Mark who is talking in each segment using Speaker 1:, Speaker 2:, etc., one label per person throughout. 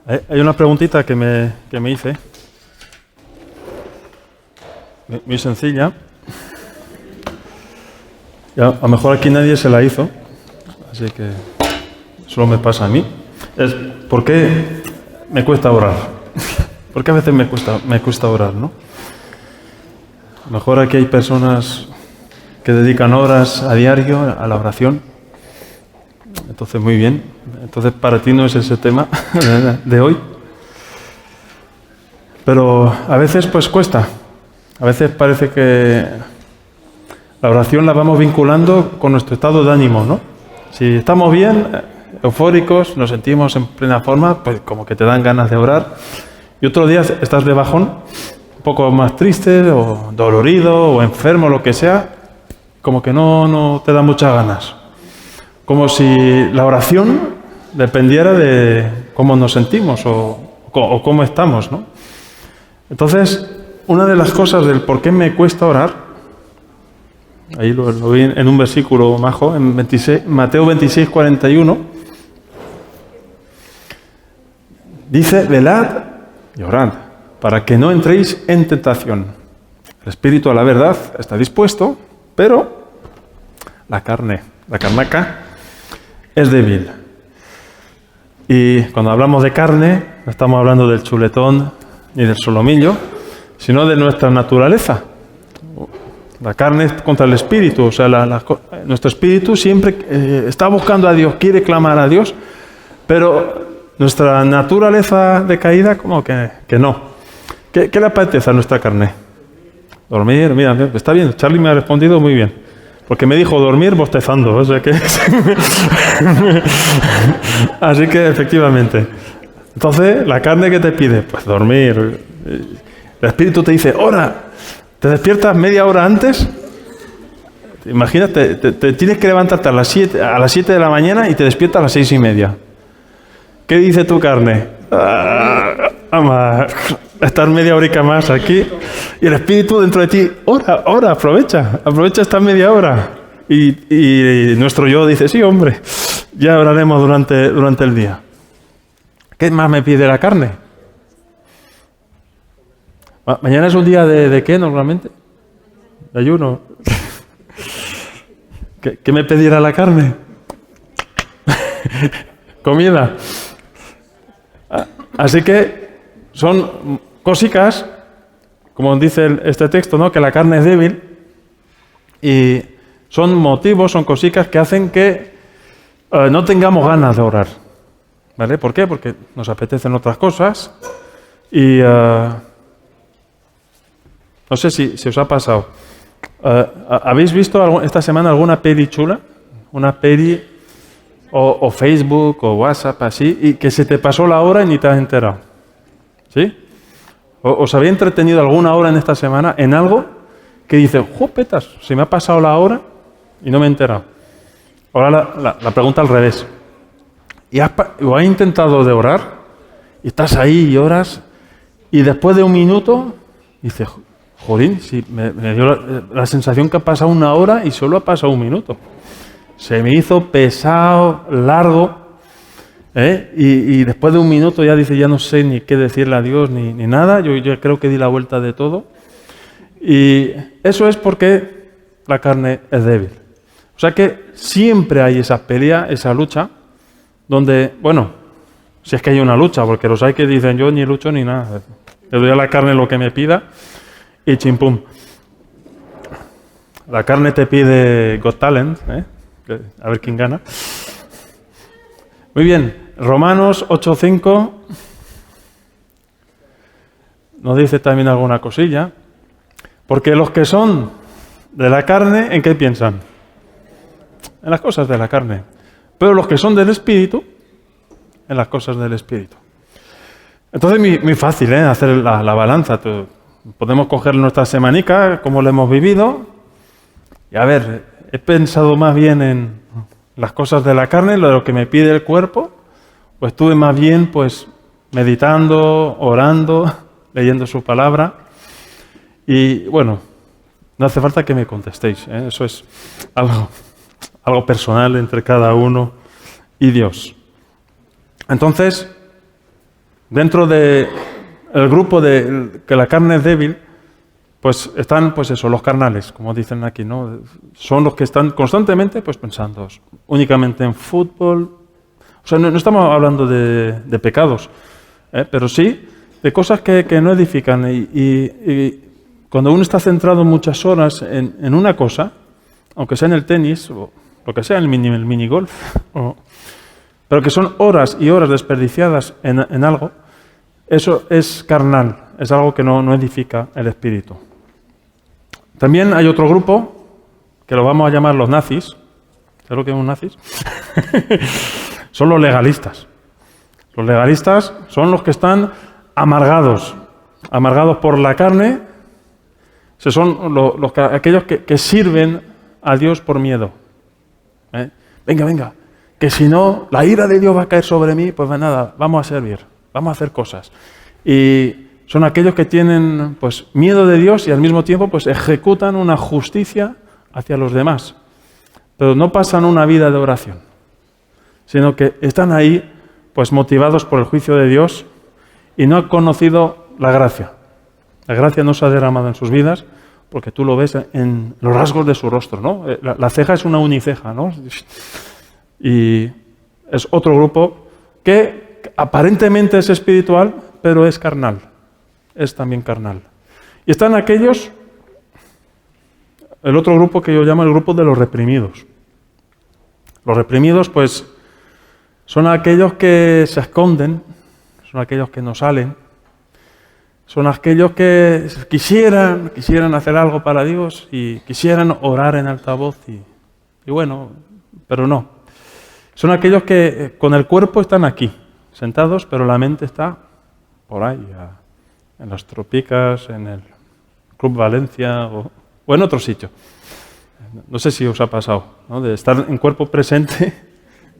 Speaker 1: Hay una preguntita que me hice, muy sencilla. Y a lo mejor aquí nadie se la hizo, así que solo me pasa a mí. Es, ¿por qué me cuesta orar? ¿Por qué a veces me cuesta orar, no? A lo mejor aquí hay personas que dedican horas a diario a la oración. Entonces, muy bien. Entonces, para ti no es ese tema de hoy. Pero a veces, pues, cuesta. A veces parece que la oración la vamos vinculando con nuestro estado de ánimo, ¿no? Si estamos bien, eufóricos, nos sentimos en plena forma, pues como que te dan ganas de orar. Y otro día estás de bajón, un poco más triste, o dolorido, o enfermo, lo que sea, como que no te da muchas ganas. Como si la oración dependiera de cómo nos sentimos o cómo estamos, ¿no? Entonces, una de las cosas del por qué me cuesta orar, ahí lo vi en un versículo majo, en Mateo 26, 41, dice, velad y orad, para que no entréis en tentación. El espíritu a la verdad está dispuesto, pero la carnaca, es débil. Y cuando hablamos de carne, no estamos hablando del chuletón ni del solomillo, sino de nuestra naturaleza. La carne es contra el espíritu, o sea, nuestro espíritu siempre está buscando a Dios, quiere clamar a Dios, pero nuestra naturaleza decaída como que no. ¿Qué le apetece a nuestra carne? Dormir, mira, está bien, Charlie me ha respondido muy bien, porque me dijo dormir bostezando, o sea que... Así que efectivamente. Entonces, ¿la carne qué te pide? Pues dormir. El espíritu te dice, ora. ¿Te despiertas media hora antes? Imagínate, te tienes que levantarte a las 7 de la mañana y te despiertas a las 6:30. ¿Qué dice tu carne? Vamos a estar media horica más aquí. Y el espíritu dentro de ti, ora, aprovecha esta media hora. Y nuestro yo dice, sí, hombre, ya oraremos durante el día. ¿Qué más me pide la carne? ¿Mañana es un día de qué normalmente? ¿De ayuno? ¿Qué me pedirá la carne? Comida. Así que son cositas, como dice este texto, ¿no? Que la carne es débil y son motivos, son cositas que hacen que no tengamos ganas de orar. ¿Vale? ¿Por qué? Porque nos apetecen otras cosas y no sé si os ha pasado. ¿Habéis visto esta semana alguna peli chula? Una peli o Facebook o WhatsApp así y que se te pasó la hora y ni te has enterado. ¿Sí? ¿Os habéis entretenido alguna hora en esta semana en algo que dice, ¡jopetas! Se me ha pasado la hora y no me he enterado. Ahora la pregunta al revés. ¿O has intentado de orar? Y estás ahí y oras y después de un minuto dices, jolín, sí, me dio la sensación que ha pasado una hora y solo ha pasado un minuto. Se me hizo pesado, largo, y después de un minuto ya dice, ya no sé ni qué decirle a Dios ni nada, yo ya creo que di la vuelta de todo. Y eso es porque la carne es débil. O sea que siempre hay esa pelea, esa lucha, donde, bueno, si es que hay una lucha, porque los hay que dicen, yo ni lucho ni nada, le doy a la carne lo que me pida, y chimpum. La carne te pide Got Talent, a ver quién gana. Muy bien, Romanos 8:5 nos dice también alguna cosilla. Porque los que son de la carne, ¿en qué piensan? En las cosas de la carne. Pero los que son del Espíritu, en las cosas del Espíritu. Entonces, muy fácil, hacer la balanza. Podemos coger nuestra semanica, como lo hemos vivido, y a ver, he pensado más bien en las cosas de la carne, lo que me pide el cuerpo, o estuve más bien pues meditando, orando, leyendo su palabra, y bueno, no hace falta que me contestéis, eso es algo personal entre cada uno y Dios. Entonces, dentro del grupo de que la carne es débil, pues están, pues eso, los carnales, como dicen aquí, ¿no? Son los que están constantemente, pues pensando únicamente en fútbol. O sea, no estamos hablando de pecados, pero sí de cosas que no edifican. Y cuando uno está centrado muchas horas en una cosa, aunque sea en el tenis o lo que sea, el minigolf, pero que son horas y horas desperdiciadas en algo, eso es carnal, es algo que no edifica el espíritu. También hay otro grupo, que lo vamos a llamar los nazis. ¿Sabes lo que son nazis? Son los legalistas. Los legalistas son los que están amargados por la carne. Son aquellos que sirven a Dios por miedo. Venga, que si no, la ira de Dios va a caer sobre mí, pues nada, vamos a servir, vamos a hacer cosas. Y son aquellos que tienen pues miedo de Dios y al mismo tiempo pues ejecutan una justicia hacia los demás. Pero no pasan una vida de oración, sino que están ahí pues motivados por el juicio de Dios y no han conocido la gracia. La gracia no se ha derramado en sus vidas porque tú lo ves en los rasgos de su rostro, ¿no? La ceja es una uniceja, ¿no? Y es otro grupo que aparentemente es espiritual, pero es carnal. Es también carnal. Y están aquellos, el otro grupo que yo llamo el grupo de los reprimidos. Los reprimidos, pues, son aquellos que se esconden, son aquellos que no salen, son aquellos que quisieran hacer algo para Dios y quisieran orar en altavoz y bueno, pero no. Son aquellos que con el cuerpo están aquí, sentados, pero la mente está por ahí, en las Tropicas, en el Club Valencia o en otro sitio. No sé si os ha pasado, ¿no? De estar en cuerpo presente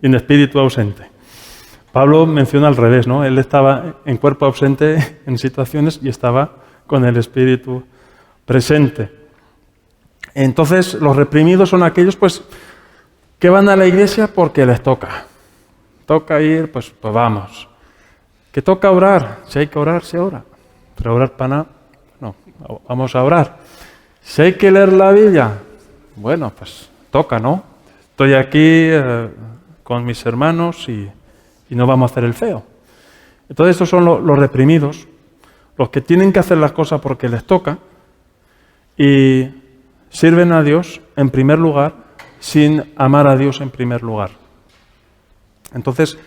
Speaker 1: y en espíritu ausente. Pablo menciona al revés, ¿no? Él estaba en cuerpo ausente en situaciones y estaba con el espíritu presente. Entonces, los reprimidos son aquellos, pues, que van a la iglesia porque les toca. Toca ir, pues vamos. Que toca orar, si hay que orar, se ora. Pero orar para nada, no, vamos a orar. Si hay que leer la Biblia, bueno, pues toca, ¿no? Estoy aquí con mis hermanos y no vamos a hacer el feo. Entonces estos son los reprimidos, los que tienen que hacer las cosas porque les toca y sirven a Dios en primer lugar sin amar a Dios en primer lugar. Entonces,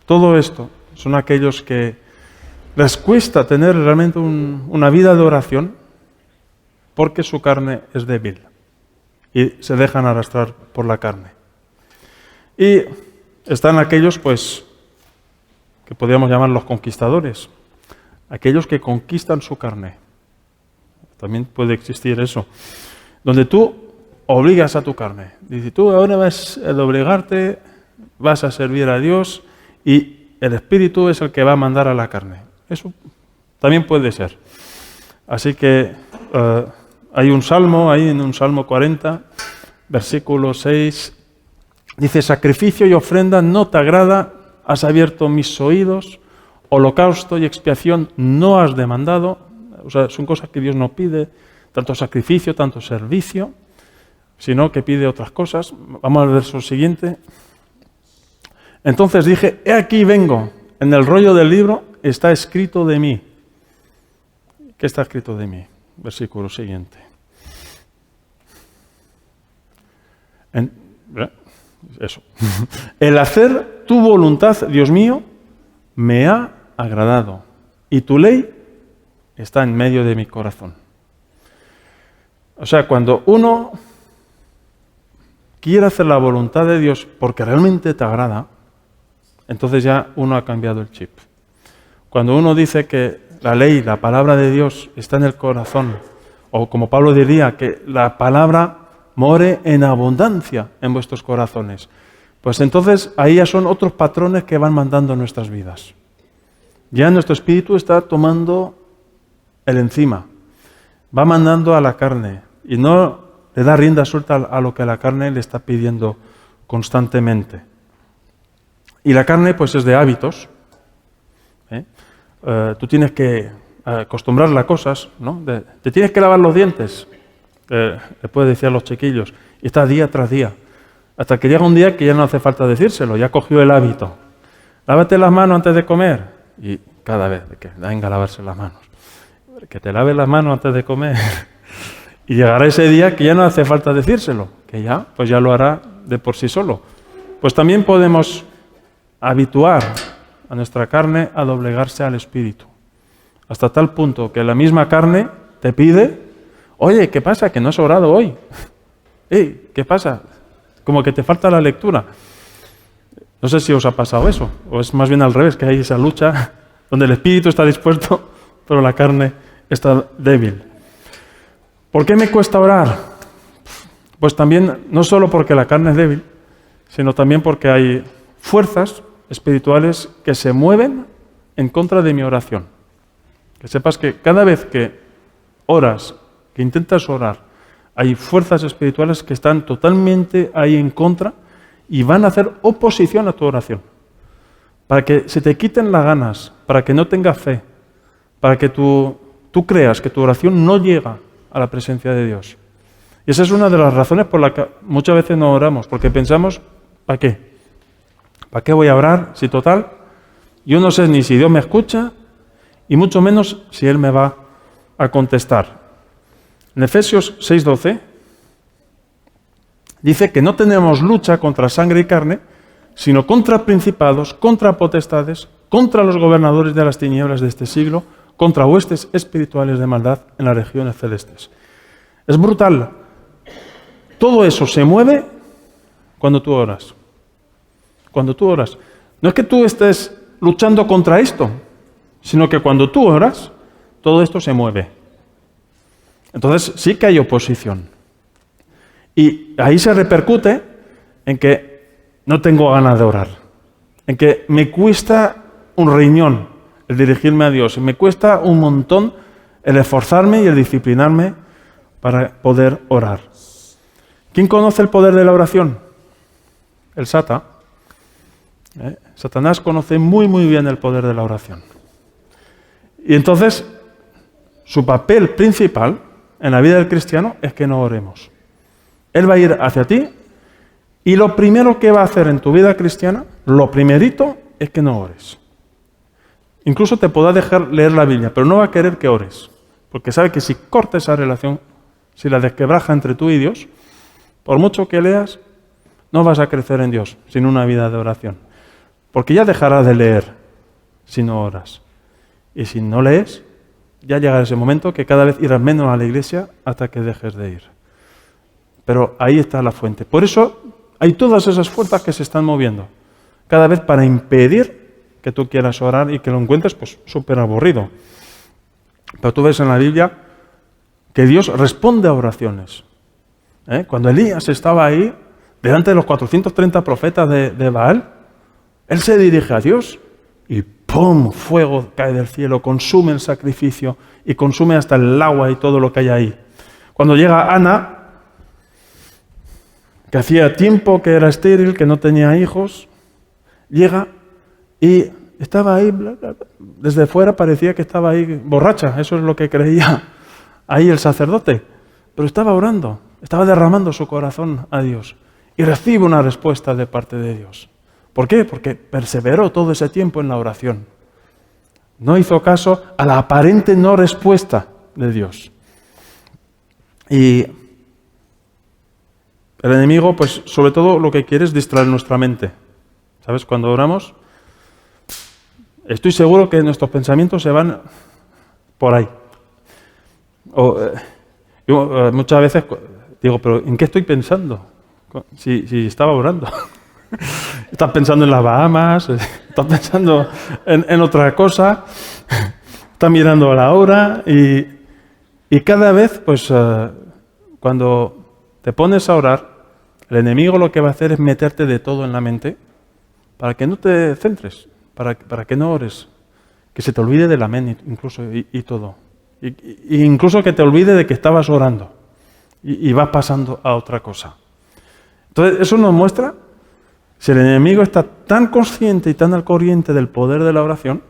Speaker 1: todo esto son aquellos que les cuesta tener realmente una vida de oración porque su carne es débil y se dejan arrastrar por la carne. Y están aquellos, pues, que podríamos llamar los conquistadores, aquellos que conquistan su carne. También puede existir eso, donde tú obligas a tu carne. Dices, tú ahora vas a obligarte, vas a servir a Dios y el Espíritu es el que va a mandar a la carne. Eso también puede ser. Así que hay un salmo, ahí en un Salmo 40, versículo 6, dice, sacrificio y ofrenda no te agrada, has abierto mis oídos, holocausto y expiación no has demandado. O sea, son cosas que Dios no pide, tanto sacrificio, tanto servicio, sino que pide otras cosas. Vamos al verso siguiente. Entonces dije, he aquí vengo, en el rollo del libro está escrito de mí. ¿Qué está escrito de mí? Versículo siguiente. Eso. El hacer tu voluntad, Dios mío, me ha agradado, y tu ley está en medio de mi corazón. O sea, cuando uno quiere hacer la voluntad de Dios porque realmente te agrada, entonces ya uno ha cambiado el chip. Cuando uno dice que la ley, la palabra de Dios está en el corazón, o como Pablo diría, que la palabra more en abundancia en vuestros corazones, pues entonces ahí ya son otros patrones que van mandando nuestras vidas. Ya nuestro espíritu está tomando el encima, va mandando a la carne y no le da rienda suelta a lo que la carne le está pidiendo constantemente. Y la carne pues es de hábitos, Tú tienes que acostumbrarle a cosas, ¿no? Te tienes que lavar los dientes, le puedes decir a los chiquillos, y estás día tras día, hasta que llega un día que ya no hace falta decírselo, ya cogió el hábito. Lávate las manos antes de comer, y cada vez que venga a lavarse las manos, que te laves las manos antes de comer, y llegará ese día que ya no hace falta decírselo, que ya, pues ya lo hará de por sí solo. Pues también podemos habituar a nuestra carne a doblegarse al Espíritu, hasta tal punto que la misma carne te pide, oye, ¿qué pasa? Que no has orado hoy. ¿Qué pasa? Como que te falta la lectura. No sé si os ha pasado eso, o es más bien al revés, que hay esa lucha donde el Espíritu está dispuesto, pero la carne está débil. ¿Por qué me cuesta orar? Pues también, no solo porque la carne es débil, sino también porque hay fuerzas espirituales que se mueven en contra de mi oración. Que sepas que cada vez que oras, que intentas orar, hay fuerzas espirituales que están totalmente ahí en contra y van a hacer oposición a tu oración. Para que se te quiten las ganas, para que no tengas fe, para que tú creas que tu oración no llega a la presencia de Dios. Y esa es una de las razones por las que muchas veces no oramos, porque pensamos, ¿para qué? ¿Para qué voy a orar si total? Yo no sé ni si Dios me escucha y mucho menos si Él me va a contestar. En Efesios 6:12 dice que no tenemos lucha contra sangre y carne, sino contra principados, contra potestades, contra los gobernadores de las tinieblas de este siglo, contra huestes espirituales de maldad en las regiones celestes. Es brutal. Todo eso se mueve cuando tú oras. Cuando tú oras. No es que tú estés luchando contra esto, sino que cuando tú oras, todo esto se mueve. Entonces sí que hay oposición. Y ahí se repercute en que no tengo ganas de orar, en que me cuesta un riñón el dirigirme a Dios, y me cuesta un montón el esforzarme y el disciplinarme para poder orar. ¿Quién conoce el poder de la oración? El Sata. Satanás conoce muy muy bien el poder de la oración. Y entonces, su papel principal en la vida del cristiano es que no oremos. Él va a ir hacia ti y lo primero que va a hacer en tu vida cristiana, lo primerito, es que no ores. Incluso te podrá dejar leer la Biblia, pero no va a querer que ores, porque sabe que si corta esa relación, si la desquebraja entre tú y Dios, por mucho que leas, no vas a crecer en Dios sin una vida de oración. Porque ya dejarás de leer si no oras. Y si no lees, ya llegará ese momento que cada vez irás menos a la iglesia hasta que dejes de ir. Pero ahí está la fuente. Por eso hay todas esas fuerzas que se están moviendo, cada vez para impedir que tú quieras orar y que lo encuentres pues súper aburrido. Pero tú ves en la Biblia que Dios responde a oraciones. Cuando Elías estaba ahí, delante de los 430 profetas de Baal, él se dirige a Dios y ¡pum! Fuego cae del cielo, consume el sacrificio y consume hasta el agua y todo lo que hay ahí. Cuando llega Ana, que hacía tiempo que era estéril, que no tenía hijos, llega y estaba ahí, bla, bla, bla. Desde fuera parecía que estaba ahí borracha, eso es lo que creía ahí el sacerdote, pero estaba orando, estaba derramando su corazón a Dios y recibe una respuesta de parte de Dios. ¿Por qué? Porque perseveró todo ese tiempo en la oración. No hizo caso a la aparente no respuesta de Dios. Y el enemigo, pues sobre todo lo que quiere es distraer nuestra mente. ¿Sabes? Cuando oramos, estoy seguro que nuestros pensamientos se van por ahí. Yo muchas veces digo, ¿pero en qué estoy pensando? Si estaba orando. Estás pensando en las Bahamas, estás pensando en otra cosa, estás mirando a la hora y cada vez, pues, cuando te pones a orar, el enemigo lo que va a hacer es meterte de todo en la mente para que no te centres, para que no ores, que se te olvide de la mente incluso y todo, y incluso que te olvide de que estabas orando y vas pasando a otra cosa. Entonces, eso nos muestra. Si el enemigo está tan consciente y tan al corriente del poder de la oración,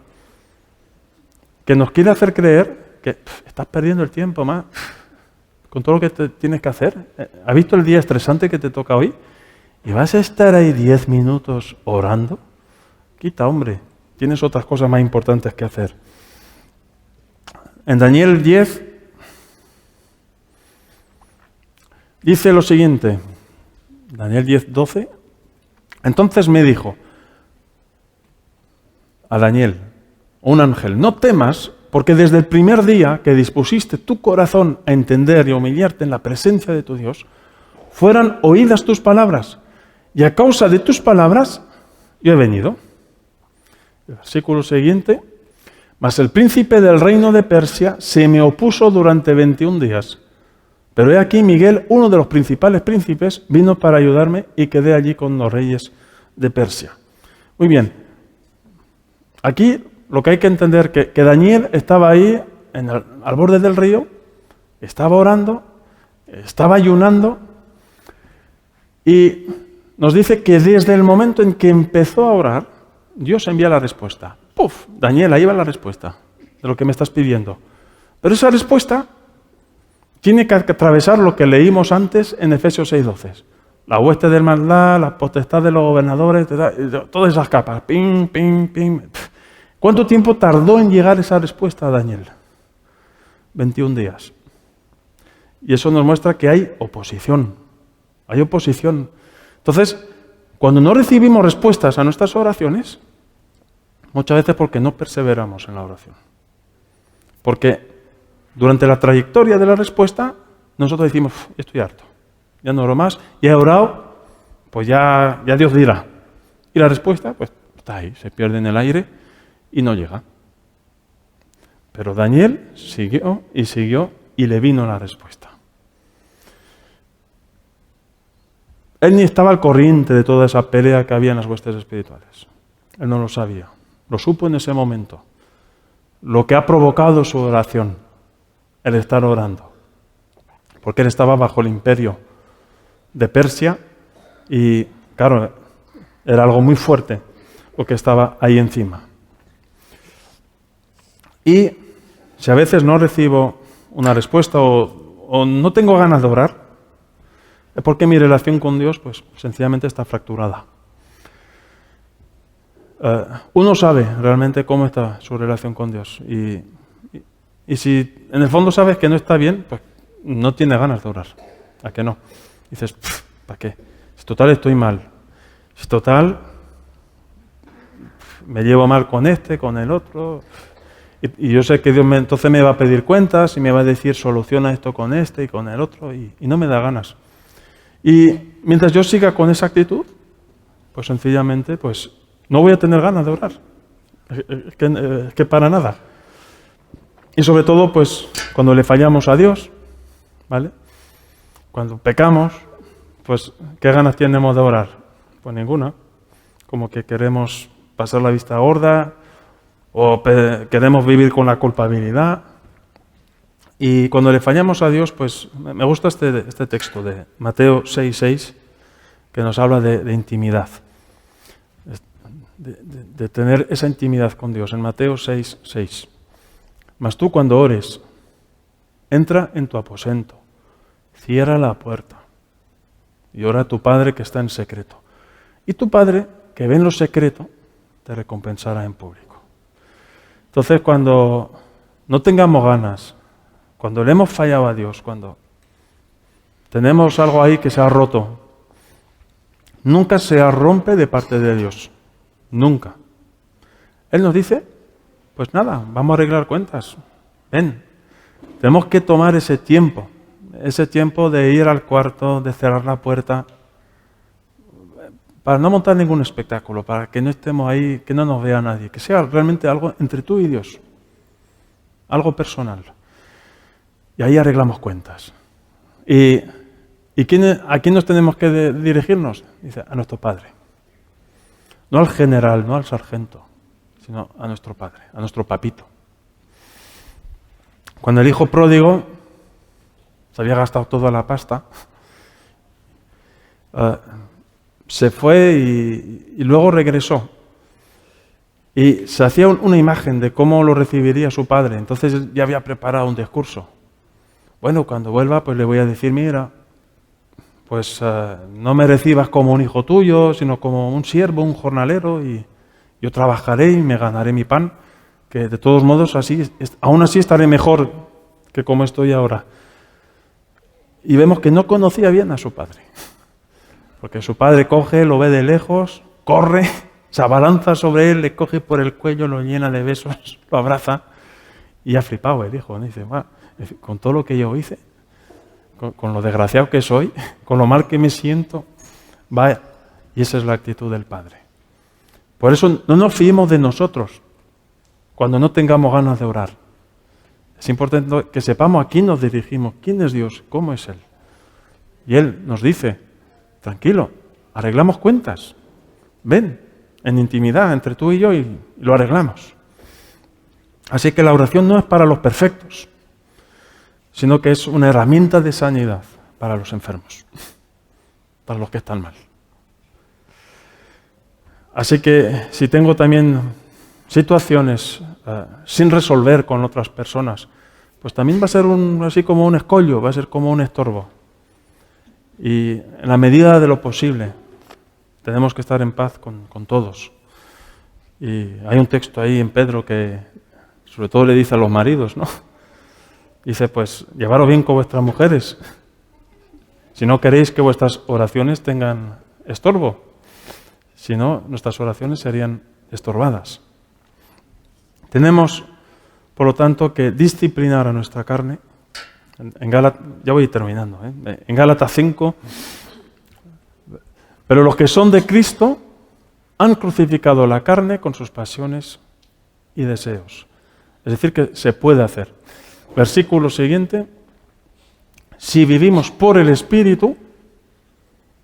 Speaker 1: que nos quiere hacer creer que estás perdiendo el tiempo más con todo lo que tienes que hacer. ¿Has visto el día estresante que te toca hoy? ¿Y vas a estar ahí 10 minutos orando? Quita, hombre, tienes otras cosas más importantes que hacer. En Daniel 10 dice lo siguiente, Daniel 10:12, entonces me dijo a Daniel, un ángel, no temas, porque desde el primer día que dispusiste tu corazón a entender y a humillarte en la presencia de tu Dios, fueran oídas tus palabras, y a causa de tus palabras yo he venido. El versículo siguiente, mas el príncipe del reino de Persia se me opuso durante 21 días. Pero he aquí Miguel, uno de los principales príncipes, vino para ayudarme y quedé allí con los reyes de Persia. Muy bien. Aquí lo que hay que entender es que Daniel estaba ahí al borde del río, estaba orando, estaba ayunando y nos dice que desde el momento en que empezó a orar, Dios envía la respuesta. ¡Puf! Daniel, ahí va la respuesta de lo que me estás pidiendo. Pero esa respuesta tiene que atravesar lo que leímos antes en Efesios 6:12. La hueste del maldad, la potestad de los gobernadores, todas esas capas. Ping, ping, ping. ¿Cuánto tiempo tardó en llegar esa respuesta a Daniel? 21 días. Y eso nos muestra que hay oposición. Hay oposición. Entonces, cuando no recibimos respuestas a nuestras oraciones, muchas veces porque no perseveramos en la oración. Porque durante la trayectoria de la respuesta, nosotros decimos, estoy harto, ya no oro más, ya he orado, pues ya Dios dirá. Y la respuesta, pues está ahí, se pierde en el aire y no llega. Pero Daniel siguió y le vino la respuesta. Él ni estaba al corriente de toda esa pelea que había en las huestes espirituales. Él no lo sabía. Lo supo en ese momento. Lo que ha provocado su oración, el estar orando. Porque él estaba bajo el imperio de Persia y, claro, era algo muy fuerte lo que estaba ahí encima. Y si a veces no recibo una respuesta o no tengo ganas de orar, es porque mi relación con Dios, pues, sencillamente está fracturada. Uno sabe realmente cómo está su relación con Dios. Y si en el fondo sabes que no está bien, pues no tienes ganas de orar. ¿A qué no? Dices, ¿para qué? Si total estoy mal. Si total me llevo mal con este, con el otro. Y yo sé que Dios entonces me va a pedir cuentas y me va a decir, soluciona esto con este y con el otro. Y no me da ganas. Y mientras yo siga con esa actitud, pues sencillamente, pues no voy a tener ganas de orar. Es que para nada. Y sobre todo, pues cuando le fallamos a Dios, ¿vale? Cuando pecamos, pues ¿qué ganas tenemos de orar? Pues ninguna. Como que queremos pasar la vista gorda o queremos vivir con la culpabilidad. Y cuando le fallamos a Dios, pues me gusta este texto de Mateo 6:6, que nos habla de intimidad, de tener esa intimidad con Dios. En Mateo 6:6. Mas tú cuando ores, entra en tu aposento, cierra la puerta y ora a tu Padre que está en secreto. Y tu Padre, que ve en lo secreto, te recompensará en público. Entonces, cuando no tengamos ganas, cuando le hemos fallado a Dios, cuando tenemos algo ahí que se ha roto, nunca se rompe de parte de Dios. Nunca. Él nos dice, pues nada, vamos a arreglar cuentas. Ven, tenemos que tomar ese tiempo de ir al cuarto, de cerrar la puerta, para no montar ningún espectáculo, para que no estemos ahí, que no nos vea nadie, que sea realmente algo entre tú y Dios, algo personal. Y ahí arreglamos cuentas. ¿Y a quién nos tenemos que dirigirnos? Dice, a nuestro Padre. No al general, no al sargento, sino a nuestro Padre, a nuestro papito. Cuando el hijo pródigo se había gastado toda la pasta, se fue y luego regresó. Y se hacía una imagen de cómo lo recibiría su padre. Entonces ya había preparado un discurso. Bueno, cuando vuelva, pues le voy a decir, mira, pues no me recibas como un hijo tuyo, sino como un siervo, un jornalero, y yo trabajaré y me ganaré mi pan, que de todos modos aún así estaré mejor que como estoy ahora. Y vemos que no conocía bien a su padre, porque su padre coge, lo ve de lejos, corre, se abalanza sobre él, le coge por el cuello, lo llena de besos, lo abraza, y ha flipado el hijo, ¿no? Dice, con todo lo que yo hice, con lo desgraciado que soy, con lo mal que me siento, vaya. Y esa es la actitud del Padre. Por eso no nos fiemos de nosotros cuando no tengamos ganas de orar. Es importante que sepamos a quién nos dirigimos, quién es Dios, cómo es Él. Y Él nos dice, tranquilo, arreglamos cuentas, ven, en intimidad entre tú y yo, y lo arreglamos. Así que la oración no es para los perfectos, sino que es una herramienta de sanidad para los enfermos, para los que están mal. Así que si tengo también situaciones sin resolver con otras personas, pues también va a ser así como un escollo, va a ser como un estorbo. Y en la medida de lo posible tenemos que estar en paz con todos. Y hay un texto ahí en Pedro que sobre todo le dice a los maridos, ¿no? Dice, pues, llevaros bien con vuestras mujeres, si no queréis que vuestras oraciones tengan estorbo. Si no, nuestras oraciones serían estorbadas. Tenemos, por lo tanto, que disciplinar a nuestra carne. En Gálatas, ya voy terminando, en Gálatas 5, pero los que son de Cristo han crucificado la carne con sus pasiones y deseos. Es decir, que se puede hacer. Versículo siguiente, si vivimos por el Espíritu,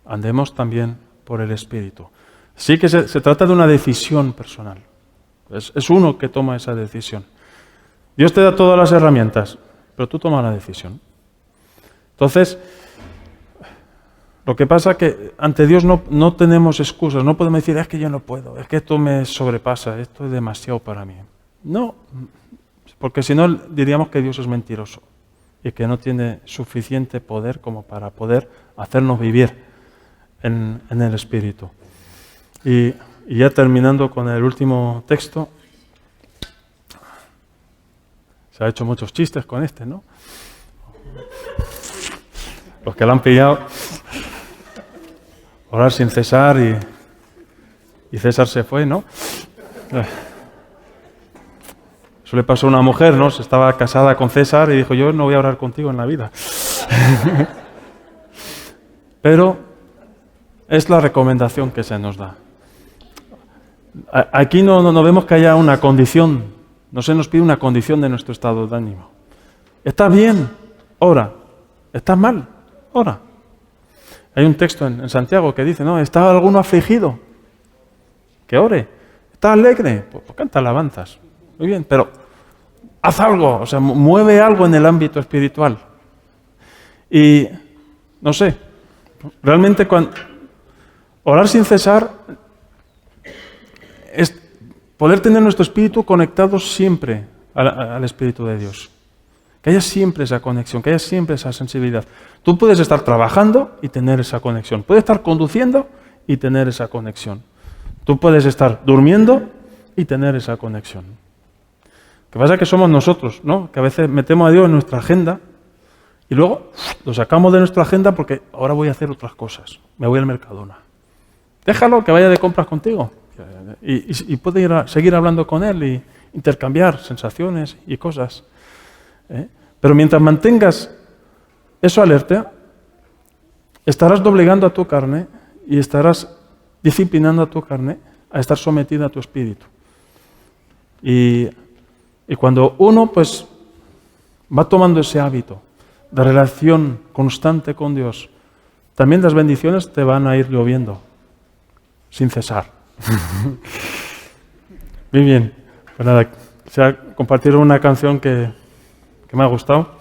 Speaker 1: andemos también por el Espíritu. Sí que se trata de una decisión personal. Es uno que toma esa decisión. Dios te da todas las herramientas, pero tú tomas la decisión. Entonces, lo que pasa es que ante Dios no tenemos excusas, no podemos decir, es que yo no puedo, es que esto me sobrepasa, esto es demasiado para mí. No, porque si no diríamos que Dios es mentiroso y que no tiene suficiente poder como para poder hacernos vivir en el Espíritu. Y ya terminando con el último texto, se ha hecho muchos chistes con este, ¿no? Los que lo han pillado, orar sin cesar y César se fue, ¿no? Eso le pasó a una mujer, ¿no? Estaba casada con César y dijo, yo no voy a orar contigo en la vida. Pero es la recomendación que se nos da. Aquí no vemos que haya una condición, no se nos pide una condición de nuestro estado de ánimo. ¿Está bien? Ora. ¿Está mal? Ora. Hay un texto en Santiago que dice, ¿no? ¿Está alguno afligido? Que ore. ¿Está alegre? Pues canta alabanzas. Muy bien, pero haz algo, o sea, mueve algo en el ámbito espiritual. Y, no sé, realmente orar sin cesar es poder tener nuestro espíritu conectado siempre al Espíritu de Dios. Que haya siempre esa conexión, que haya siempre esa sensibilidad. Tú puedes estar trabajando y tener esa conexión. Puedes estar conduciendo y tener esa conexión. Tú puedes estar durmiendo y tener esa conexión. Lo que pasa es que somos nosotros, ¿no? Que a veces metemos a Dios en nuestra agenda y luego lo sacamos de nuestra agenda porque ahora voy a hacer otras cosas. Me voy al Mercadona. Déjalo que vaya de compras contigo. Y puede seguir hablando con él y intercambiar sensaciones y cosas. Pero mientras mantengas eso alerta, estarás doblegando a tu carne y estarás disciplinando a tu carne a estar sometida a tu espíritu. Y cuando uno pues va tomando ese hábito de relación constante con Dios, también las bendiciones te van a ir lloviendo sin cesar. Muy bien, pues nada, quisiera compartir una canción que me ha gustado.